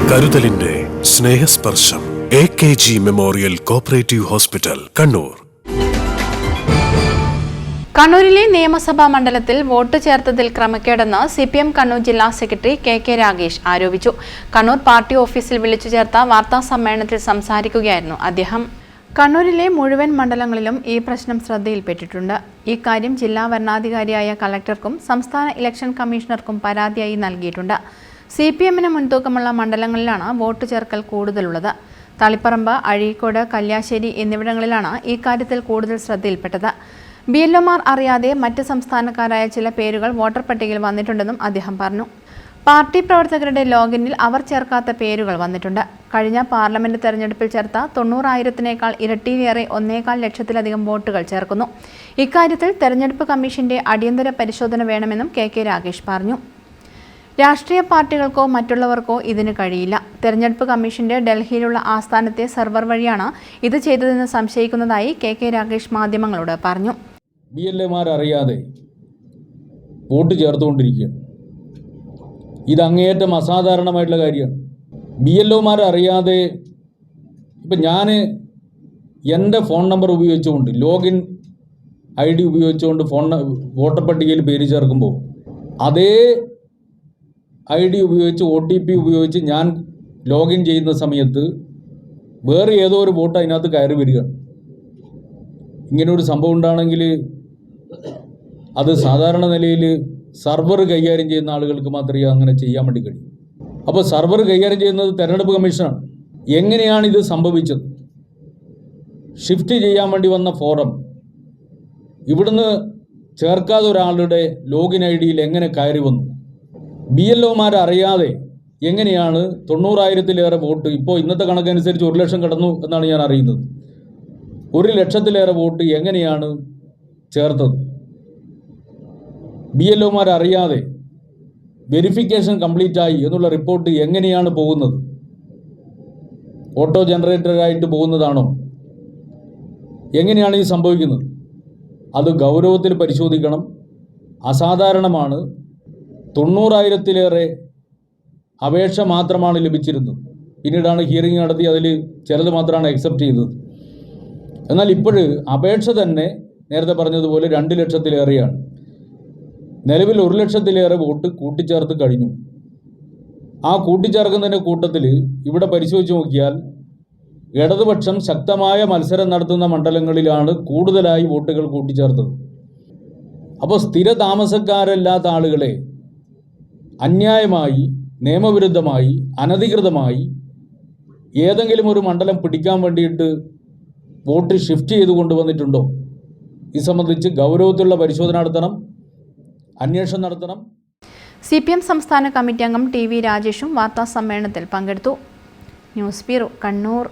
കരുതലിന്റെ സ്നേഹസ്പർശം AKG memorial cooperative hospital, Kannur. കണ്ണൂരിലെ നിയമസഭാ മണ്ഡലത്തിൽ വോട്ട് ചേർത്തതിൽ ക്രമക്കേടെന്ന് CPM കണ്ണൂർ ജില്ലാ സെക്രട്ടറി KK രാഗേഷ് ആരോപിച്ചു. കണ്ണൂർ പാർട്ടി ഓഫീസിൽ വിളിച്ചു ചേർത്ത വാർത്താ സമ്മേളനത്തിൽ സംസാരിക്കുകയായിരുന്നു അദ്ദേഹം. കണ്ണൂരിലെ മുഴുവൻ മണ്ഡലങ്ങളിലും ഈ പ്രശ്നം ശ്രദ്ധയിൽപ്പെട്ടിട്ടുണ്ട്. ഈ കാര്യം ജില്ലാ വരണാധികാരിയായ കളക്ടർക്കും സംസ്ഥാന ഇലക്ഷൻ കമ്മീഷണർക്കും പരാതിയായി നൽകിയിട്ടുണ്ട്. CPMന് മുൻതൂക്കമുള്ള മണ്ഡലങ്ങളിലാണ് വോട്ട് ചേർക്കൽ കൂടുതലുള്ളത്. തളിപ്പറമ്പ്, അഴീക്കോട്, കല്യാശ്ശേരി എന്നിവിടങ്ങളിലാണ് ഈ കാര്യത്തിൽ കൂടുതൽ ശ്രദ്ധയിൽപ്പെട്ടത്. BLOമാർ അറിയാതെ മറ്റ് സംസ്ഥാനക്കാരായ ചില പേരുകൾ വോട്ടർ പട്ടികയിൽ വന്നിട്ടുണ്ടെന്നും അദ്ദേഹം പറഞ്ഞു. പാർട്ടി പ്രവർത്തകരുടെ ലോഗിനിൽ അവർ ചേർക്കാത്ത പേരുകൾ വന്നിട്ടുണ്ട്. കഴിഞ്ഞ പാർലമെന്റ് തെരഞ്ഞെടുപ്പിൽ ചേർത്ത 90,000-നേക്കാൾ ഇരട്ടിയിലേറെ 1.25 ലക്ഷത്തിലധികം വോട്ടുകൾ ചേർക്കുന്നു. ഇക്കാര്യത്തിൽ തെരഞ്ഞെടുപ്പ് കമ്മീഷന്റെ അടിയന്തര പരിശോധന വേണമെന്നും KK രാഗേഷ് പറഞ്ഞു. രാഷ്ട്രീയ പാർട്ടികൾക്കോ മറ്റുള്ളവർക്കോ ഇതിന് കഴിയില്ല. തെരഞ്ഞെടുപ്പ് കമ്മീഷന്റെ ഡൽഹിയിലുള്ള ആസ്ഥാനത്തെ സെർവർ വഴിയാണ് ഇത് ചെയ്തതെന്ന് സംശയിക്കുന്നതായി KK രാഗേഷ് മാധ്യമങ്ങളോട് പറഞ്ഞു. BLOമാർ അറിയാതെ വോട്ട് ചേർത്തുകൊണ്ടിരിക്കുകയാണ്. ഇത് അങ്ങേയറ്റം അസാധാരണമായിട്ടുള്ള കാര്യമാണ്. BLOമാർ അറിയാതെ ഇപ്പം ഞാൻ എൻ്റെ ഫോൺ നമ്പർ ഉപയോഗിച്ചുകൊണ്ട് ലോഗിൻ ID ഉപയോഗിച്ചുകൊണ്ട് വോട്ടർ പട്ടികയിൽ പേര് ചേർക്കുമ്പോൾ അതേ ID ഉപയോഗിച്ച് OTP ഉപയോഗിച്ച് ഞാൻ ലോഗിൻ ചെയ്യുന്ന സമയത്ത് വേറെ ഏതോ ഒരു വോട്ട് അതിനകത്ത് കയറി വരികയാണ്. ഇങ്ങനൊരു സംഭവം ഉണ്ടാണെങ്കിൽ അത് സാധാരണ നിലയിൽ സർവർ കൈകാര്യം ചെയ്യുന്ന ആളുകൾക്ക് മാത്രമേ അങ്ങനെ ചെയ്യാൻ വേണ്ടി കഴിയൂ. അപ്പോൾ സർവർ കൈകാര്യം ചെയ്യുന്നത് തെരഞ്ഞെടുപ്പ് കമ്മീഷനാണ്. എങ്ങനെയാണ് ഇത് സംഭവിച്ചത്? ഷിഫ്റ്റ് ചെയ്യാൻ വേണ്ടി വന്ന ഫോറം ഇവിടുന്ന് ചേർക്കാതെ ഒരാളുടെ ലോഗിൻ IDയിൽ എങ്ങനെ കയറി വന്നു? BLOമാർ അറിയാതെ എങ്ങനെയാണ് 90,000-ലേറെ വോട്ട്, ഇപ്പോൾ ഇന്നത്തെ കണക്കനുസരിച്ച് 1 ലക്ഷം കടന്നു എന്നാണ് ഞാൻ അറിയുന്നത്. 1 ലക്ഷത്തിലേറെ വോട്ട് എങ്ങനെയാണ് ചേർത്തത്? BLOമാർ അറിയാതെ വെരിഫിക്കേഷൻ കംപ്ലീറ്റ് ആയി എന്നുള്ള റിപ്പോർട്ട് എങ്ങനെയാണ് പോകുന്നത്? ഓട്ടോ ജനറേറ്ററായിട്ട് പോകുന്നതാണോ? എങ്ങനെയാണ് ഈ സംഭവിക്കുന്നത്? അത് ഗൗരവത്തിൽ പരിശോധിക്കണം. അസാധാരണമാണ്. 90,000-ലേറെ അപേക്ഷ മാത്രമാണ് ലഭിച്ചിരുന്നത്. പിന്നീടാണ് ഹിയറിംഗ് നടത്തി അതിൽ ചിലത് മാത്രമാണ് അക്സെപ്റ്റ് ചെയ്തത്. എന്നാൽ ഇപ്പോൾ അപേക്ഷ തന്നെ നേരത്തെ പറഞ്ഞതുപോലെ 2 ലക്ഷത്തിലേറെയാണ്. നിലവിൽ 1 ലക്ഷത്തിലേറെ വോട്ട് കൂട്ടിച്ചേർത്ത് കഴിഞ്ഞു. ആ കൂട്ടിച്ചേർക്കുന്നതിൻ്റെ കൂട്ടത്തിൽ ഇവിടെ പരിശോധിച്ച് നോക്കിയാൽ ഇടതുപക്ഷം ശക്തമായ മത്സരം നടത്തുന്ന മണ്ഡലങ്ങളിലാണ് കൂടുതലായി വോട്ടുകൾ കൂട്ടിച്ചേർത്തത്. അപ്പോൾ സ്ഥിര താമസക്കാരല്ലാത്ത ആളുകളെ അന്യായമായി, നിയമവിരുദ്ധമായി, അനധികൃതമായി ഏതെങ്കിലും ഒരു മണ്ഡലം പിടിക്കാൻ വേണ്ടിയിട്ട് വോട്ട് ഷിഫ്റ്റ് ചെയ്ത് കൊണ്ടുവന്നിട്ടുണ്ടോ? ഇത് സംബന്ധിച്ച് ഗൗരവത്തിലുള്ള പരിശോധന നടത്തണം, അന്വേഷണം നടത്തണം. CPM സംസ്ഥാന കമ്മിറ്റി അംഗം TV രാജേഷും വാർത്താ സമ്മേളനത്തിൽ പങ്കെടുത്തു. News bureau, Kannur.